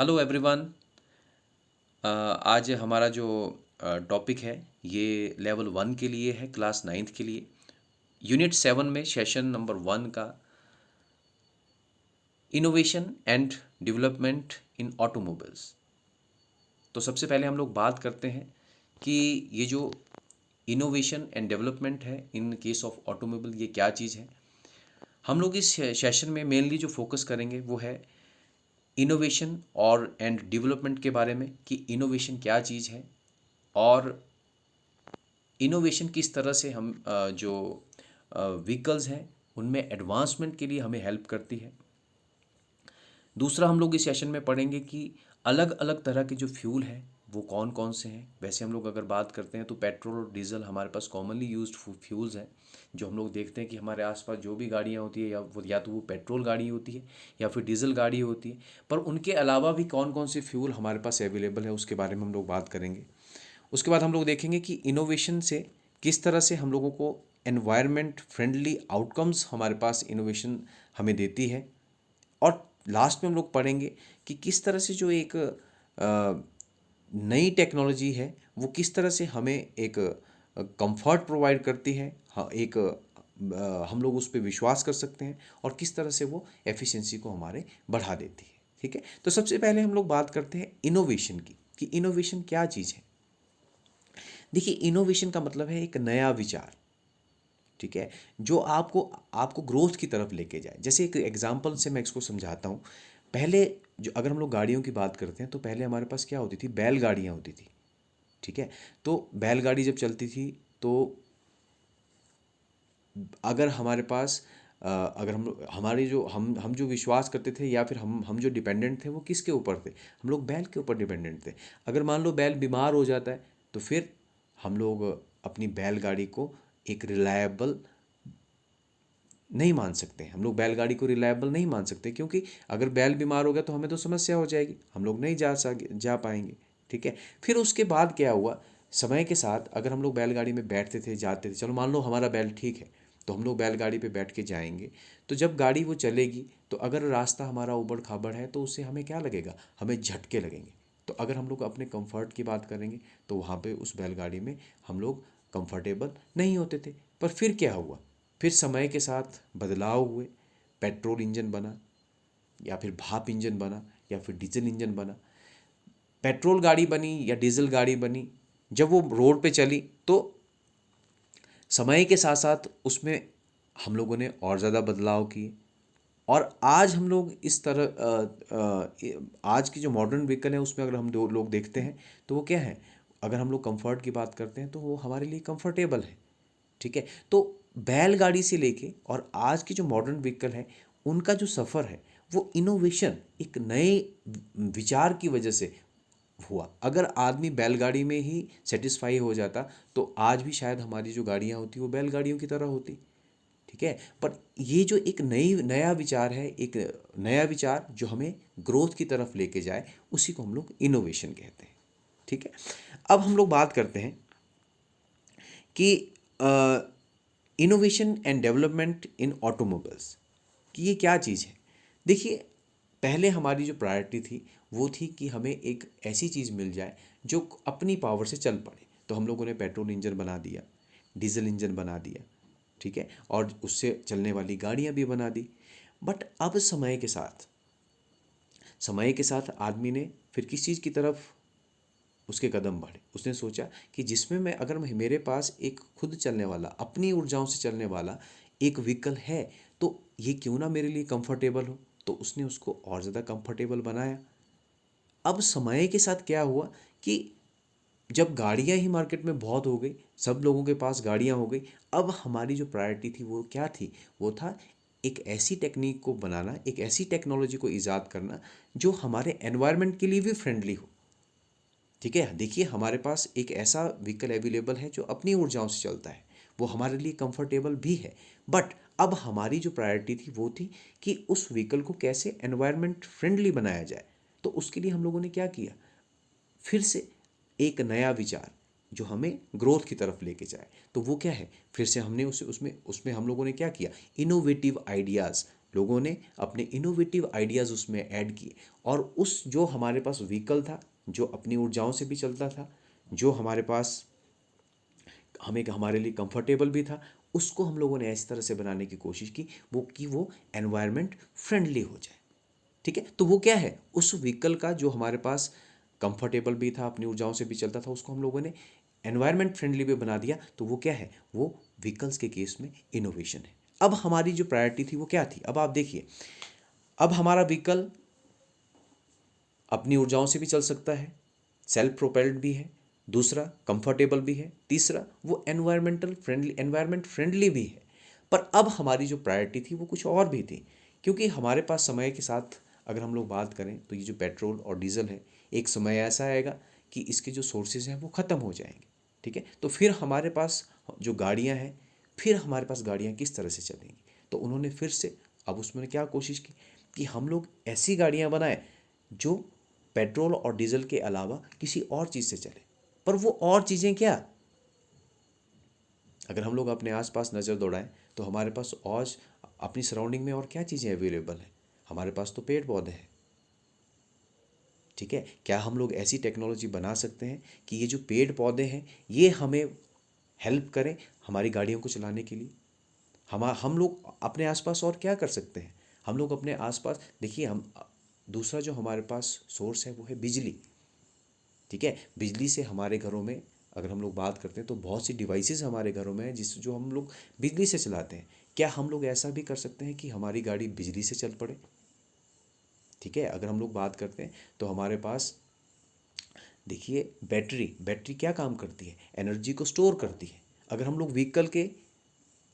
Hello everyone. आज हमारा जो टॉपिक है ये लेवल 1 के लिए है, क्लास 9th के लिए। यूनिट 7 में सेशन नंबर 1 का innovation and development in automobiles. तो सबसे पहले हम लोग बात करते हैं कि ये जो इनोवेशन एंड डेवलपमेंट है इन केस ऑफ ऑटोमोबाइल, ये क्या चीज़ है। हम लोग इस सेशन में मेनली जो फोकस करेंगे वो है इनोवेशन और एंड डेवलपमेंट के बारे में, कि इनोवेशन क्या चीज़ है और इनोवेशन किस तरह से हम जो व्हीकल्स हैं उनमें एडवांसमेंट के लिए हमें हेल्प करती है। दूसरा, हम लोग इस सेशन में पढ़ेंगे कि अलग अलग तरह के जो फ्यूल हैं वो कौन कौन से हैं। वैसे हम लोग अगर बात करते हैं तो पेट्रोल और डीजल हमारे पास कॉमनली यूज्ड फ्यूल्स हैं, जो हम लोग देखते हैं कि हमारे आसपास जो भी गाड़ियाँ होती है या तो वो पेट्रोल गाड़ी होती है या फिर डीजल गाड़ी होती है। पर उनके अलावा भी कौन कौन से फ्यूल हमारे पास अवेलेबल है उसके बारे में हम लोग बात करेंगे। उसके बाद हम लोग देखेंगे कि इनोवेशन से किस तरह से हम लोगों को एनवायरनमेंट फ्रेंडली आउटकम्स हमारे पास इनोवेशन हमें देती है। और लास्ट में हम लोग पढ़ेंगे कि किस तरह से जो एक नई टेक्नोलॉजी है वो किस तरह से हमें एक कंफर्ट प्रोवाइड करती है। हाँ, एक हम लोग उस पर विश्वास कर सकते हैं और किस तरह से वो एफिशिएंसी को हमारे बढ़ा देती है। ठीक है, तो सबसे पहले हम लोग बात करते हैं इनोवेशन की, कि इनोवेशन क्या चीज़ है। देखिए, इनोवेशन का मतलब है एक नया विचार, ठीक है, जो आपको आपको ग्रोथ की तरफ लेके जाए। जैसे एक एग्जांपल से मैं इसको समझाता हूँ। पहले जो अगर हम लोग गाड़ियों की बात करते हैं तो पहले हमारे पास क्या होती थी, बैलगाड़ियाँ होती थी। ठीक है, तो बैलगाड़ी जब चलती थी तो अगर हमारे पास अगर हम हमारी जो हम जो विश्वास करते थे या फिर हम जो डिपेंडेंट थे वो किसके ऊपर थे, हम लोग बैल के ऊपर डिपेंडेंट थे। अगर मान लो बैल बीमार हो जाता है तो फिर हम लोग अपनी बैलगाड़ी को एक रिलायबल नहीं मान सकते। हम लोग बैलगाड़ी को रिलायबल नहीं मान सकते, क्योंकि अगर बैल बीमार हो गया तो हमें तो समस्या हो जाएगी, हम लोग नहीं जा पाएंगे। ठीक है, फिर उसके बाद क्या हुआ, समय के साथ अगर हम लोग बैलगाड़ी में बैठते थे जाते थे, चलो मान लो हमारा बैल ठीक है तो हम लोग बैलगाड़ी पे बैठ के जाएंगे। तो जब गाड़ी वो चलेगी तो अगर रास्ता हमारा ऊबड़ खाबड़ है तो उससे हमें क्या लगेगा, हमें झटके लगेंगे। तो अगर हम लोग अपने कंफर्ट की बात करेंगे तो वहाँ पे उस बैलगाड़ी में हम लोग कंफर्टेबल नहीं होते थे। पर फिर क्या हुआ, फिर समय के साथ बदलाव हुए, पेट्रोल इंजन बना या फिर भाप इंजन बना या फिर डीजल इंजन बना। पेट्रोल गाड़ी बनी या डीजल गाड़ी बनी, जब वो रोड पे चली तो समय के साथ साथ उसमें हम लोगों ने और ज़्यादा बदलाव किए। और आज हम लोग इस तरह आज की जो मॉडर्न व्हीकल है उसमें अगर हम दो लोग देखते हैं तो वो क्या है, अगर हम लोग कंफर्ट की बात करते हैं तो वो हमारे लिए कंफर्टेबल है। ठीक है, तो बैलगाड़ी से लेके और आज की जो मॉडर्न व्हीकल है उनका जो सफ़र है वो इनोवेशन, एक नए विचार की वजह से हुआ। अगर आदमी बैलगाड़ी में ही सेटिस्फाई हो जाता तो आज भी शायद हमारी जो गाड़ियाँ होती वो बैलगाड़ियों की तरह होती। ठीक है, पर ये जो एक नया विचार है, एक नया विचार जो हमें ग्रोथ की तरफ लेके जाए, उसी को हम लोग इनोवेशन कहते हैं। ठीक है, अब हम लोग बात करते हैं कि innovation and development in automobiles, कि ये क्या चीज़ है। देखिए, पहले हमारी जो प्रायोरिटी थी वो थी कि हमें एक ऐसी चीज़ मिल जाए जो अपनी पावर से चल पड़े। तो हम लोगों ने पेट्रोल इंजन बना दिया, डीजल इंजन बना दिया, ठीक है, और उससे चलने वाली गाड़ियाँ भी बना दी। बट अब समय के साथ आदमी ने फिर किस चीज़ की तरफ उसके कदम बढ़े, उसने सोचा कि जिसमें मैं अगर मेरे पास एक खुद चलने वाला, अपनी ऊर्जाओं से चलने वाला एक व्हीकल है तो ये क्यों ना मेरे लिए कंफर्टेबल हो। तो उसने उसको और ज़्यादा कंफर्टेबल बनाया। अब समय के साथ क्या हुआ कि जब गाड़ियां ही मार्केट में बहुत हो गई, सब लोगों के पास गाड़ियां हो गई, अब हमारी जो प्रायोरिटी थी वो क्या थी, वो था एक ऐसी टेक्निक को बनाना, एक ऐसी टेक्नोलॉजी को ईजाद करना जो हमारे एनवायरनमेंट के लिए भी फ्रेंडली हो। ठीक है, देखिए हमारे पास एक ऐसा व्हीकल अवेलेबल है जो अपनी ऊर्जाओं से चलता है, वो हमारे लिए कंफर्टेबल भी है। बट अब हमारी जो प्रायोरिटी थी वो थी कि उस व्हीकल को कैसे एनवायरनमेंट फ्रेंडली बनाया जाए। तो उसके लिए हम लोगों ने क्या किया, फिर से एक नया विचार जो हमें ग्रोथ की तरफ लेके जाए। तो वो क्या है, फिर से हमने उसे उसमें उसमें हम लोगों ने क्या किया, इनोवेटिव आइडियाज़ लोगों ने अपने इनोवेटिव आइडियाज़ उसमें ऐड किए, और उस जो हमारे पास व्हीकल था, जो अपनी ऊर्जाओं से भी चलता था, जो हमारे पास हमें हमारे लिए कंफर्टेबल भी था, उसको हम लोगों ने ऐसी तरह से बनाने की कोशिश की वो एनवायरनमेंट फ्रेंडली हो जाए। ठीक है, तो वो क्या है, उस व्हीकल का जो हमारे पास कंफर्टेबल भी था, अपनी ऊर्जाओं से भी चलता था, उसको हम लोगों ने एनवायरनमेंट फ्रेंडली भी बना दिया। तो वो क्या है, वो व्हीकल्स के केस में इनोवेशन है। अब हमारी जो प्रायोरिटी थी वो क्या थी, अब आप देखिए, अब हमारा व्हीकल अपनी ऊर्जाओं से भी चल सकता है, सेल्फ प्रोपेल्ड भी है, दूसरा कंफर्टेबल भी है, तीसरा वो एनवायरमेंट फ्रेंडली भी है। पर अब हमारी जो प्रायोरिटी थी वो कुछ और भी थी, क्योंकि हमारे पास समय के साथ अगर हम लोग बात करें तो ये जो पेट्रोल और डीजल है, एक समय ऐसा आएगा कि इसके जो सोर्सेज हैं वो ख़त्म हो जाएंगे। ठीक है, तो फिर हमारे पास जो गाड़ियाँ हैं, फिर हमारे पास गाड़ियाँ किस तरह से चलेंगी। तो उन्होंने फिर से अब उसमें क्या कोशिश की कि हम लोग ऐसी गाड़ियाँ बनाएं जो पेट्रोल और डीजल के अलावा किसी और चीज़ से चले। पर वो और चीज़ें क्या, अगर हम लोग अपने आसपास नज़र दौड़ाएं तो हमारे पास और अपनी सराउंडिंग में और क्या चीज़ें अवेलेबल हैं, हमारे पास तो पेड़ पौधे हैं। ठीक है, क्या हम लोग ऐसी टेक्नोलॉजी बना सकते हैं कि ये जो पेड़ पौधे हैं ये हमें हेल्प करें हमारी गाड़ियों को चलाने के लिए। हम लोग अपने आसपास और क्या कर सकते हैं, हम लोग अपने आसपास देखिए, हम दूसरा जो हमारे पास सोर्स है वो है बिजली। ठीक है, बिजली से हमारे घरों में अगर हम लोग बात करते हैं तो बहुत सी डिवाइसेस हमारे घरों में हैं जो हम लोग बिजली से चलाते हैं। क्या हम लोग ऐसा भी कर सकते हैं कि हमारी गाड़ी बिजली से चल पड़े। ठीक है, अगर हम लोग बात करते हैं तो हमारे पास देखिए, बैटरी बैटरी क्या काम करती है, एनर्जी को स्टोर करती है। अगर हम लोग व्हीकल के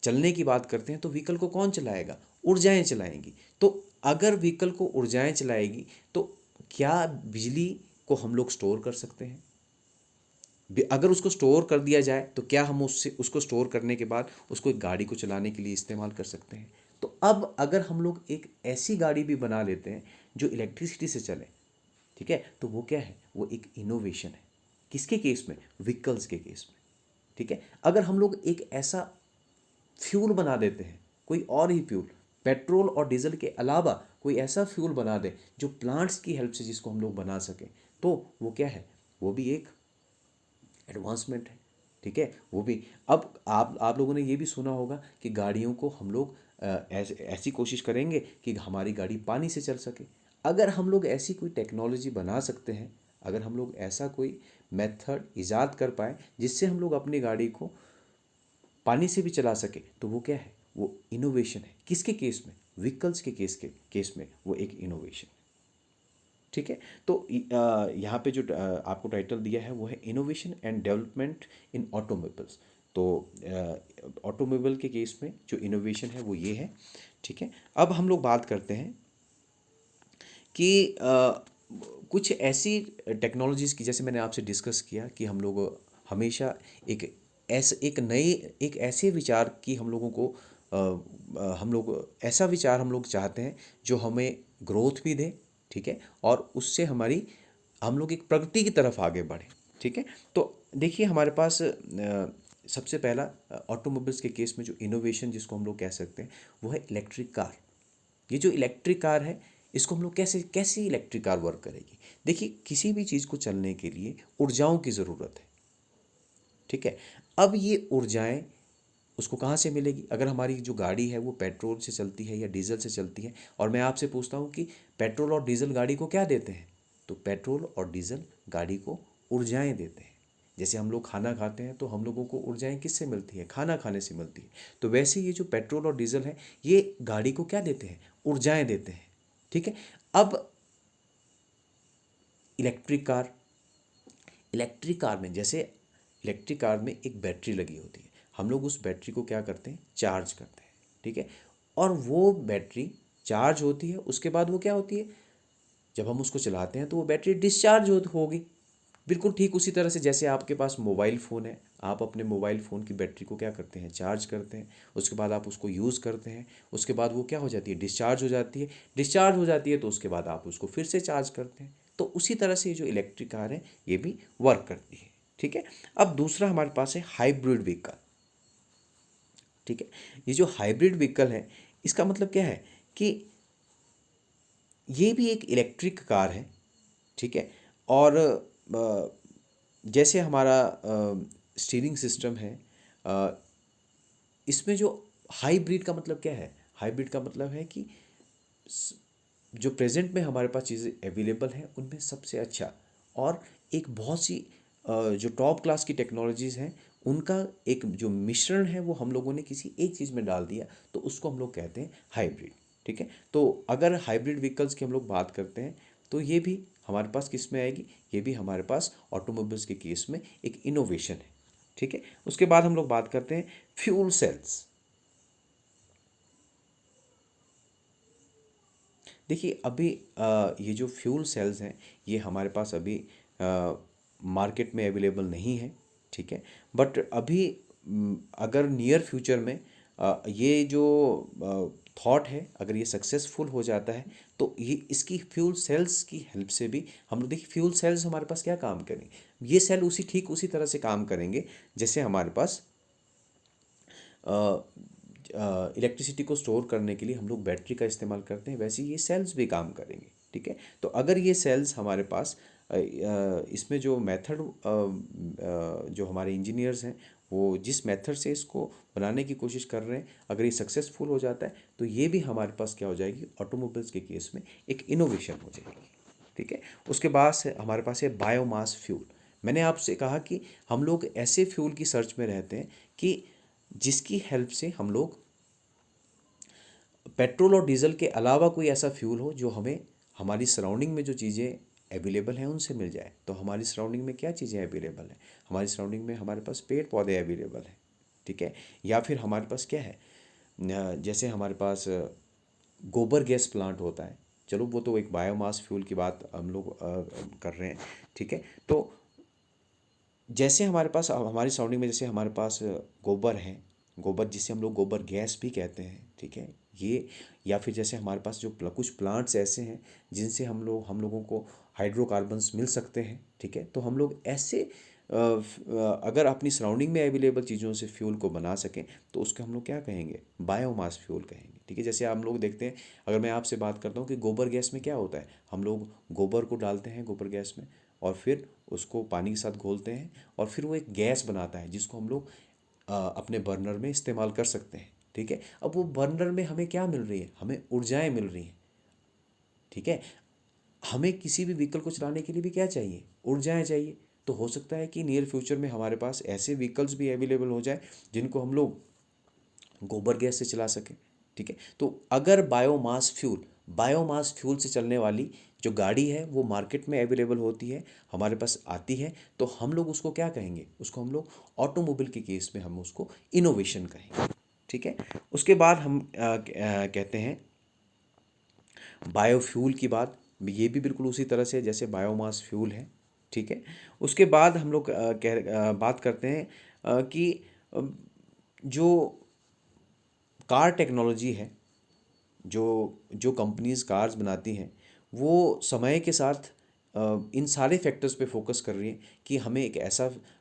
चलने की बात करते हैं तो व्हीकल को कौन चलाएगा, ऊर्जाएं चलाएंगी। तो अगर व्हीकल को ऊर्जाएं चलाएगी तो क्या बिजली को हम लोग स्टोर कर सकते हैं। अगर उसको स्टोर कर दिया जाए तो क्या हम उसको स्टोर करने के बाद उसको एक गाड़ी को चलाने के लिए इस्तेमाल कर सकते हैं। तो अब अगर हम लोग एक ऐसी गाड़ी भी बना लेते हैं जो इलेक्ट्रिसिटी से चले, ठीक है, तो वो क्या है, वो एक इनोवेशन है। किसके केस में, व्हीकल्स के केस में। ठीक है, अगर हम लोग एक ऐसा फ्यूल बना देते हैं, कोई और ही फ्यूल, पेट्रोल और डीजल के अलावा कोई ऐसा फ्यूल बना दें जो प्लांट्स की हेल्प से जिसको हम लोग बना सकें, तो वो क्या है, वो भी एक एडवांसमेंट है। ठीक है, वो भी। अब आप लोगों ने ये भी सुना होगा कि गाड़ियों को हम लोग ऐसी कोशिश करेंगे कि हमारी गाड़ी पानी से चल सके। अगर हम लोग ऐसी कोई टेक्नोलॉजी बना सकते हैं, अगर हम लोग ऐसा कोई मेथड इजाद कर पाए जिससे हम लोग अपनी गाड़ी को पानी से भी चला सके, तो वो क्या है, वो इनोवेशन है। किसके केस में, व्हीकल्स के केस में वो एक इनोवेशन। ठीक है, तो यहाँ पे जो आपको टाइटल दिया है वो है innovation and development in automobiles. तो ऑटोमोबाइल के केस में जो इनोवेशन है वो ये है। ठीक है, अब हम लोग बात करते हैं कि कुछ ऐसी टेक्नोलॉजीज़ की, जैसे मैंने आपसे डिस्कस किया कि हम लोग हमेशा एक ऐसे विचार की हम लोगों को हम लोग ऐसा विचार हम लोग चाहते हैं जो हमें ग्रोथ भी दे। ठीक है, और उससे हम लोग एक प्रगति की तरफ आगे बढ़े। ठीक है, तो देखिए हमारे पास सबसे पहला ऑटोमोबाइल्स के केस में जो इनोवेशन जिसको हम लोग कह सकते हैं वो है इलेक्ट्रिक कार। ये जो इलेक्ट्रिक कार है, इसको हम लोग कैसे इलेक्ट्रिक कार वर्क करेगी। देखिए, किसी भी चीज़ को चलने के लिए ऊर्जाओं की ज़रूरत है। ठीक है, अब ये ऊर्जाएं उसको कहाँ से मिलेगी। अगर हमारी जो गाड़ी है वो पेट्रोल से चलती है या डीजल से चलती है, और मैं आपसे पूछता हूँ कि पेट्रोल और डीजल गाड़ी को क्या देते हैं, तो पेट्रोल और डीजल गाड़ी को ऊर्जाएं देते हैं। जैसे हम लोग खाना खाते हैं तो हम लोगों को ऊर्जाएं किससे मिलती है, खाना खाने से मिलती है। तो वैसे ये जो पेट्रोल और डीजल है ये गाड़ी को क्या देते हैं, ऊर्जाएं देते हैं। ठीक है, अब इलेक्ट्रिक कार, इलेक्ट्रिक कार में जैसे इलेक्ट्रिक कार में एक बैटरी लगी होती है, हम लोग उस बैटरी को क्या करते हैं, चार्ज करते हैं। ठीक है, और वो बैटरी चार्ज होती है, उसके बाद वो क्या होती है, जब हम उसको चलाते हैं तो वो बैटरी डिस्चार्ज होगी। बिल्कुल ठीक उसी तरह से जैसे आपके पास मोबाइल फ़ोन है, आप अपने मोबाइल फ़ोन की बैटरी को क्या करते हैं, चार्ज करते हैं, उसके बाद आप उसको यूज़ करते हैं, उसके बाद वो क्या हो जाती है, डिस्चार्ज हो जाती है। डिस्चार्ज हो जाती है तो उसके बाद आप उसको फिर से चार्ज करते हैं। तो उसी तरह से ये जो इलेक्ट्रिक कार है ये भी वर्क करती है। ठीक है, अब दूसरा हमारे पास है हाइब्रिड व्हीकल। ठीक है, ये जो हाइब्रिड व्हीकल है इसका मतलब क्या है कि ये भी एक इलेक्ट्रिक कार है, ठीक है। और जैसे हमारा स्टीयरिंग सिस्टम है, अ, इसमें जो हाइब्रिड का मतलब क्या है? हाइब्रिड का मतलब है कि जो प्रेजेंट में हमारे पास चीज़ें अवेलेबल हैं उनमें सबसे अच्छा और एक बहुत सी जो टॉप क्लास की टेक्नोलॉजीज़ हैं उनका एक जो मिश्रण है वो हम लोगों ने किसी एक चीज़ में डाल दिया, तो उसको हम लोग कहते हैं हाइब्रिड, ठीक है। तो अगर हाइब्रिड व्हीकल्स की हम लोग बात करते हैं तो ये भी हमारे पास किस में आएगी? ये भी हमारे पास ऑटोमोबाइल्स के केस में एक इनोवेशन है, ठीक है। उसके बाद हम लोग बात करते हैं फ्यूल सेल्स। देखिए अभी ये जो फ्यूल सेल्स हैं ये हमारे पास अभी मार्केट में अवेलेबल नहीं है, ठीक है। बट अभी अगर नियर फ्यूचर में ये जो थॉट है अगर ये सक्सेसफुल हो जाता है तो ये इसकी फ्यूल सेल्स की हेल्प से भी हम लोग, देखिए फ्यूल सेल्स हमारे पास क्या काम करेंगे? ये सेल ठीक उसी तरह से काम करेंगे जैसे हमारे पास इलेक्ट्रिसिटी को स्टोर करने के लिए हम लोग बैटरी का इस्तेमाल करते हैं, वैसे ही ये सेल्स भी काम करेंगे, ठीक है। तो अगर ये सेल्स हमारे पास इसमें जो मेथड जो हमारे इंजीनियर्स हैं वो जिस मेथड से इसको बनाने की कोशिश कर रहे हैं, अगर ये सक्सेसफुल हो जाता है तो ये भी हमारे पास क्या हो जाएगी? ऑटोमोबाइल्स के केस में एक इनोवेशन हो जाएगी, ठीक है। उसके बाद से हमारे पास है बायोमास फ्यूल। मैंने आपसे कहा कि हम लोग ऐसे फ्यूल की सर्च में रहते हैं कि जिसकी हेल्प से हम लोग पेट्रोल और डीजल के अलावा कोई ऐसा फ्यूल हो जो हमें हमारी सराउंडिंग में जो चीज़ें अवेलेबल हैं उनसे मिल जाए। तो हमारी सराउंडिंग में क्या चीज़ें अवेलेबल हैं? हमारी सराउंडिंग में हमारे पास पेड़ पौधे अवेलेबल हैं, ठीक है। या फिर हमारे पास क्या है, जैसे हमारे पास गोबर गैस प्लांट होता है, चलो वो तो एक बायोमास फ्यूल की बात हम लोग कर रहे हैं, ठीक है। तो जैसे हमारे पास हमारी सराउंडिंग में जैसे हमारे पास गोबर है, गोबर जिसे हम लोग गोबर गैस भी कहते हैं, ठीक है। ये या फिर जैसे हमारे पास जो कुछ प्लांट्स ऐसे हैं जिनसे हम लोगों को हाइड्रोकार्बन्स मिल सकते हैं, ठीक है। तो हम लोग ऐसे अगर अपनी सराउंडिंग में अवेलेबल चीज़ों से फ्यूल को बना सकें तो उसको हम लोग क्या कहेंगे? बायोमास फ्यूल कहेंगे, ठीक है। जैसे हम लोग देखते हैं, अगर मैं आपसे बात करता हूँ कि गोबर गैस में क्या होता है, हम लोग गोबर को डालते हैं गोबर गैस में और फिर उसको पानी के साथ घोलते हैं और फिर वो एक गैस बनाता है जिसको हम लोग अपने बर्नर में इस्तेमाल कर सकते हैं, ठीक है। अब वो बर्नर में हमें क्या मिल रही है? हमें ऊर्जाएं मिल रही हैं, ठीक है। हमें किसी भी व्हीकल को चलाने के लिए भी क्या चाहिए? ऊर्जाएं चाहिए। तो हो सकता है कि नियर फ्यूचर में हमारे पास ऐसे व्हीकल्स भी अवेलेबल हो जाए जिनको हम लोग गोबर गैस से चला सकें, ठीक है। तो अगर बायोमास फ्यूल से चलने वाली जो गाड़ी है वो मार्केट में अवेलेबल होती है, हमारे पास आती है, तो हम लोग उसको क्या कहेंगे? उसको हम लोग ऑटोमोबाइल के केस में हम उसको इनोवेशन कहेंगे, ठीक है। उसके बाद हम कहते हैं बायोफ्यूल की बात, ये भी बिल्कुल उसी तरह से जैसे बायोमास फ्यूल है, ठीक है। उसके बाद हम लोग बात करते हैं कि अ, जो कार टेक्नोलॉजी है, जो जो कंपनीज कार्स बनाती हैं वो समय के साथ इन सारे फैक्टर्स पे फोकस कर रही हैं कि हमें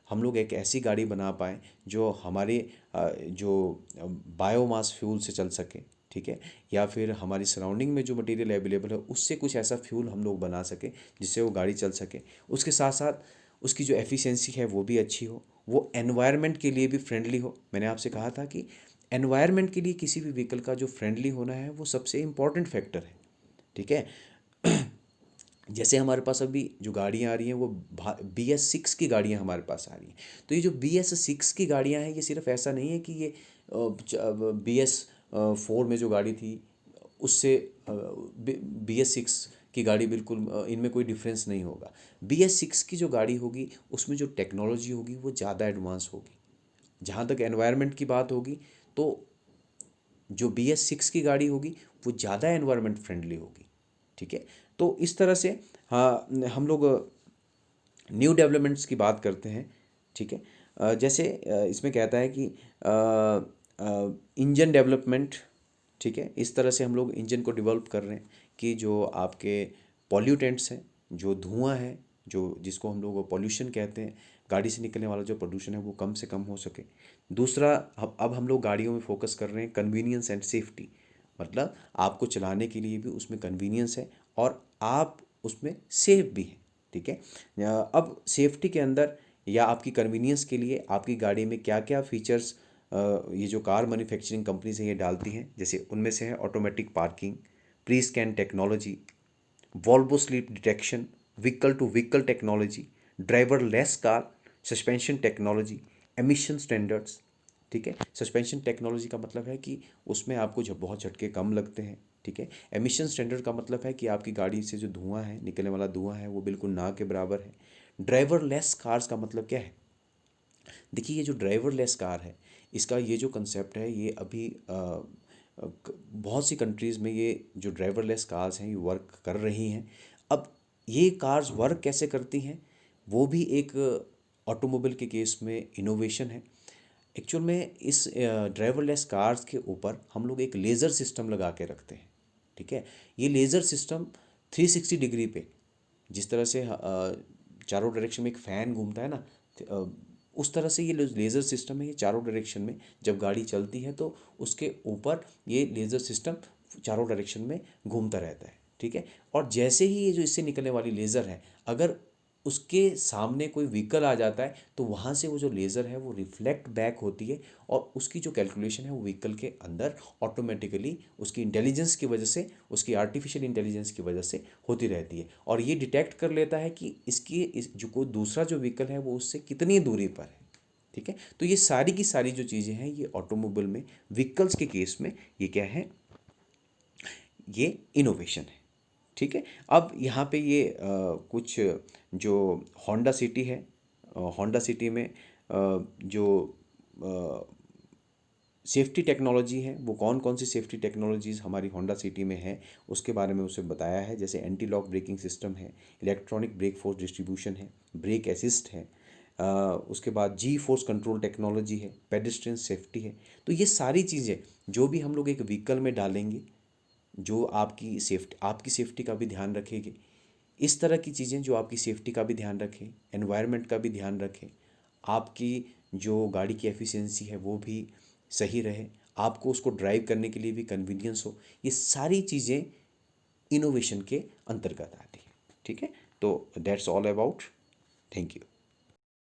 हम लोग एक ऐसी गाड़ी बना पाएँ जो हमारे जो बायोमास फ्यूल से चल सके, ठीक है। या फिर हमारी सराउंडिंग में जो मटेरियल अवेलेबल है उससे कुछ ऐसा फ्यूल हम लोग बना सकें जिससे वो गाड़ी चल सके। उसके साथ साथ उसकी जो एफिशिएंसी है वो भी अच्छी हो, वो एनवायरनमेंट के लिए भी फ्रेंडली हो। मैंने आपसे कहा था कि एनवायरनमेंट के लिए किसी भी व्हीकल का जो फ्रेंडली होना है वो सबसे इम्पॉर्टेंट फैक्टर है, ठीक है। जैसे हमारे पास अभी जो गाड़ियाँ आ रही हैं वो BS6 की गाड़ियाँ हमारे पास आ रही हैं। तो ये जो BS6 की गाड़ियाँ हैं ये सिर्फ ऐसा नहीं है कि ये BS4 में जो गाड़ी थी उससे BS6 की गाड़ी बिल्कुल इनमें कोई डिफरेंस नहीं होगा। BS6 की जो गाड़ी होगी उसमें जो टेक्नोलॉजी होगी वो ज़्यादा एडवांस होगी। जहाँ तक एनवायरनमेंट की बात होगी तो जो BS6 की गाड़ी होगी वो ज़्यादा एनवायरनमेंट फ्रेंडली होगी, ठीक है। तो इस तरह से हाँ हम लोग न्यू डेवलपमेंट्स की बात करते हैं, ठीक है। जैसे इसमें कहता है कि इंजन डेवलपमेंट, ठीक है। इस तरह से हम लोग इंजन को डेवलप कर रहे हैं कि जो आपके पॉल्यूटेंट्स हैं, जो धुआं है, जो जिसको हम लोग पॉल्यूशन कहते हैं, गाड़ी से निकलने वाला जो प्रदूषण है वो कम से कम हो सके। दूसरा अब हम लोग गाड़ियों में फोकस कर रहे हैं कन्वीनियंस एंड सेफ्टी। मतलब आपको चलाने के लिए भी उसमें कन्वीनियंस है और आप उसमें सेफ भी हैं, ठीक है। अब सेफ्टी के अंदर या आपकी कन्वीनियंस के लिए आपकी गाड़ी में क्या क्या फीचर्स ये जो कार मैन्युफैक्चरिंग कंपनीज हैं ये डालती हैं, जैसे उनमें से है automatic parking, pre scan technology, Volvo sleep detection, vehicle to vehicle technology, driverless car, suspension technology, emission standards, ठीक है। सस्पेंशन टेक्नोलॉजी का मतलब है कि उसमें आपको जब बहुत झटके कम लगते हैं, ठीक है। एमिशन स्टैंडर्ड का मतलब है कि आपकी गाड़ी से जो धुआं है, निकलने वाला धुआं है, वो बिल्कुल ना के बराबर है। ड्राइवर लेस कार्स का मतलब क्या है? देखिए, ये जो ड्राइवर लेस कार है, इसका ये जो कंसेप्ट है ये अभी बहुत सी कंट्रीज़ में ये जो ड्राइवरलेस कार्स हैं ये वर्क कर रही हैं। अब ये कार्स वर्क कैसे करती हैं, वो भी एक ऑटोमोबाइल के केस में इनोवेशन है। एक्चुअल में इस ड्राइवरलेस कार्स के ऊपर हम लोग एक लेज़र सिस्टम लगा के रखते हैं, ठीक है। ये लेज़र सिस्टम 360 डिग्री पे, जिस तरह से चारों डायरेक्शन में एक फ़ैन घूमता है ना, उस तरह से ये लेज़र सिस्टम है। ये चारों डायरेक्शन में जब गाड़ी चलती है तो उसके ऊपर ये लेज़र सिस्टम चारों डायरेक्शन में घूमता रहता है, ठीक है। और जैसे ही ये जो इससे निकलने वाली लेज़र है, अगर उसके सामने कोई व्हीकल आ जाता है तो वहाँ से वो जो लेज़र है वो रिफ्लेक्ट बैक होती है और उसकी जो कैलकुलेशन है वो व्हीकल के अंदर ऑटोमेटिकली उसकी इंटेलिजेंस की वजह से, उसकी आर्टिफिशियल इंटेलिजेंस की वजह से होती रहती है। और ये डिटेक्ट कर लेता है कि इस जो कोई दूसरा जो व्हीकल है वो उससे कितनी दूरी पर है, ठीक है। तो ये सारी की सारी जो चीज़ें हैं ये ऑटोमोबाइल में, व्हीकल्स के केस में ये क्या है, ये इनोवेशन है, ठीक है। अब यहाँ पे ये कुछ जो होंडा सिटी है, होंडा सिटी में जो सेफ्टी टेक्नोलॉजी है, वो कौन कौन सी सेफ्टी टेक्नोलॉजीज़ हमारी होंडा सिटी में है उसके बारे में उसे बताया है। जैसे एंटी लॉक ब्रेकिंग सिस्टम है, इलेक्ट्रॉनिक ब्रेक फोर्स डिस्ट्रीब्यूशन है, ब्रेक असिस्ट है, उसके बाद जी फोर्स कंट्रोल टेक्नोलॉजी है, पेडेस्ट्रियन सेफ्टी है। तो ये सारी चीज़ें जो भी हम लोग एक व्हीकल में डालेंगे, जो आपकी सेफ्टी का भी ध्यान रखेगी, इस तरह की चीज़ें जो आपकी सेफ्टी का भी ध्यान रखें, एनवायरनमेंट का भी ध्यान रखें, आपकी जो गाड़ी की एफिशिएंसी है वो भी सही रहे, आपको उसको ड्राइव करने के लिए भी कन्वीनियंस हो, ये सारी चीज़ें इनोवेशन के अंतर्गत आती हैं, ठीक है। तो that's all about. Thank you.